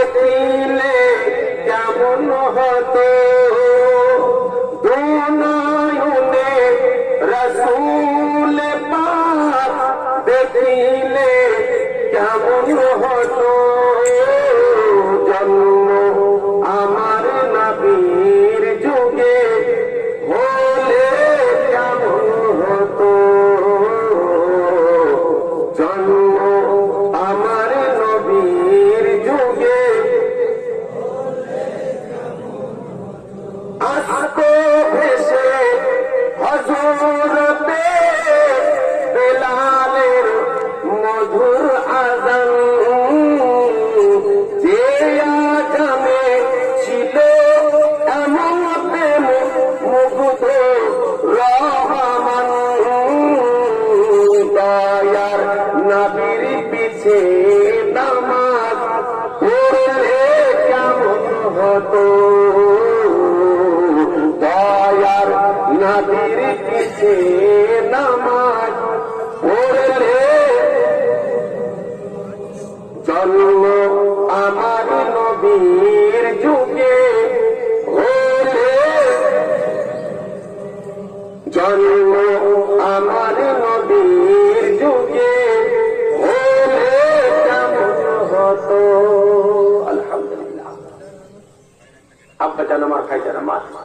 দেখিলে কেমন হতো দুনয়নে রাসূল পাক দেখিলে কেমন হতো জন্ম আমার নবীর যুগে হলে কেমন হতো জন্ম আমার নবীর যুগে আসতো ভেসে হযরতে বেলালের মধুর আযান যে আযানে ছিল এমন প্রেম মুগ্ধ রহমান দয়ার নবীর পিছে নামাজ পড়লে কেমন হতো দয়ার নবীর পিছে নামাজ পড়লে জন্ম আমার নবীর যুগে হলে জন্ম আমার নবীর যুগে হলে কেমন হতো আলহামদুলিল্লাহ আব্বা জান আমার খাই জান আমার